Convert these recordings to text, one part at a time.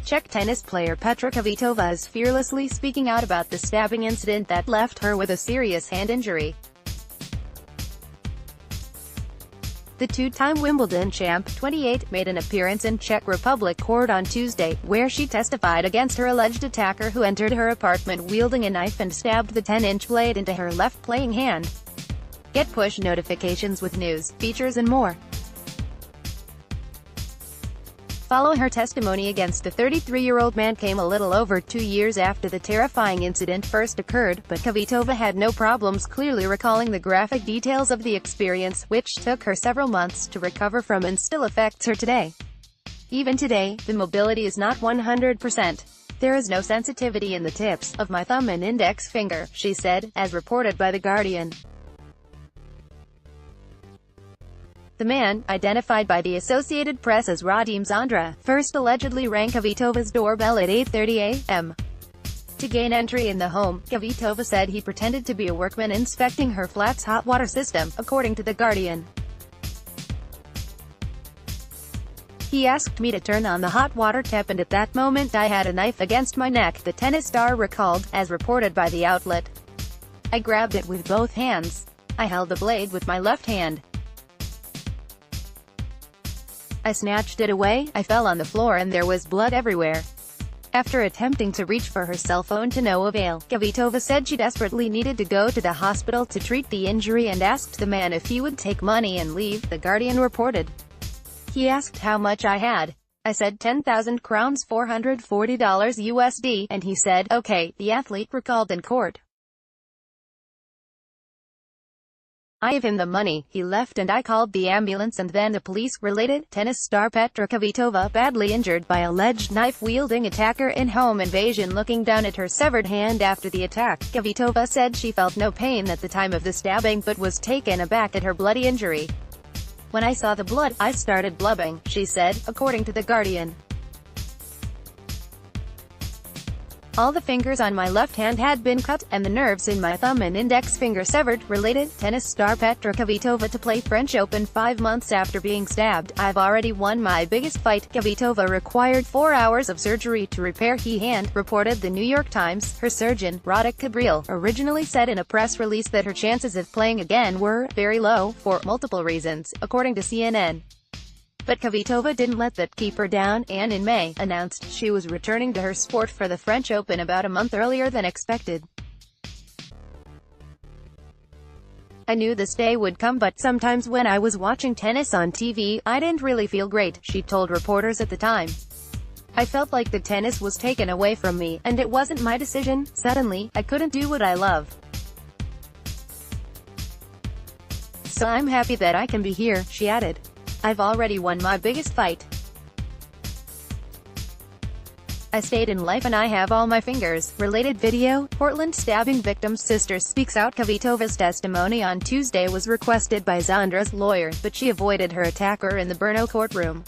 Czech tennis player Petra Kvitová is fearlessly speaking out about the stabbing incident that left her with a serious hand injury. The two-time Wimbledon champ, 28, made an appearance in Czech Republic court on Tuesday, where she testified against her alleged attacker who entered her apartment wielding a knife and stabbed the 10-inch blade into her left playing hand. Get push notifications with news, features and more. Following her testimony against the 33-year-old man came a little over 2 years after the terrifying incident first occurred, but Kvitová had no problems clearly recalling the graphic details of the experience, which took her several months to recover from and still affects her today. Even today, the mobility is not 100%. There is no sensitivity in the tips of my thumb and index finger, she said, as reported by The Guardian. The man, identified by the Associated Press as Radim Zandra, first allegedly rang Kvitová's doorbell at 8:30 a.m. To gain entry in the home, Kvitová said he pretended to be a workman inspecting her flat's hot water system, according to The Guardian. He asked me to turn on the hot water tap and at that moment I had a knife against my neck, the tennis star recalled, as reported by the outlet. I grabbed it with both hands. I held the blade with my left hand. I snatched it away, I fell on the floor and there was blood everywhere. After attempting to reach for her cell phone to no avail, Kvitová said she desperately needed to go to the hospital to treat the injury and asked the man if he would take money and leave, The Guardian reported. He asked how much I had. I said 10,000 crowns, $440 USD, and he said, okay, the athlete recalled in court. I gave him the money, he left and I called the ambulance and then the police. Related, tennis star Petra Kvitová badly injured by alleged knife-wielding attacker in home invasion looking down at her severed hand after the attack. Kvitová said she felt no pain at the time of the stabbing but was taken aback at her bloody injury. When I saw the blood, I started blubbing, she said, according to The Guardian. All the fingers on my left hand had been cut, and the nerves in my thumb and index finger severed. Related, tennis star Petra Kvitová to play French Open 5 months after being stabbed. I've already won my biggest fight. Kvitová required 4 hours of surgery to repair her hand, reported The New York Times. Her surgeon, Radek Gabriel, originally said in a press release that her chances of playing again were very low, for multiple reasons, according to CNN. But Kvitová didn't let that keep her down, and in May, announced she was returning to her sport for the French Open about a month earlier than expected. I knew this day would come but sometimes when I was watching tennis on TV, I didn't really feel great, she told reporters at the time. I felt like the tennis was taken away from me, and it wasn't my decision. Suddenly, I couldn't do what I love. So I'm happy that I can be here, she added. I've already won my biggest fight. I stayed in life and I have all my fingers. Related video, Portland stabbing victim's sister speaks out. Kvitová's testimony on Tuesday was requested by Zandra's lawyer, but she avoided her attacker in the Brno courtroom.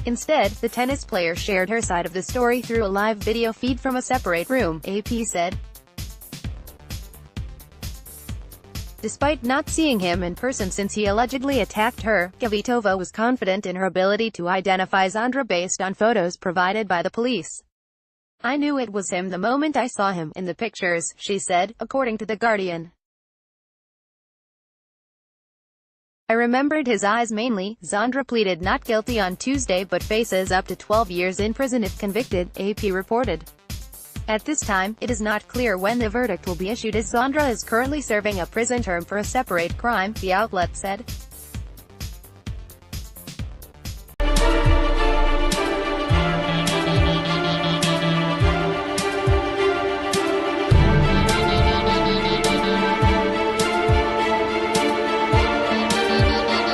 Instead, the tennis player shared her side of the story through a live video feed from a separate room, AP said. Despite not seeing him in person since he allegedly attacked her, Kvitová was confident in her ability to identify Zandra based on photos provided by the police. I knew it was him the moment I saw him in the pictures, she said, according to The Guardian. I remembered his eyes mainly. Zandra pleaded not guilty on Tuesday but faces up to 12 years in prison if convicted, AP reported. At this time, it is not clear when the verdict will be issued as Zandra is currently serving a prison term for a separate crime, the outlet said.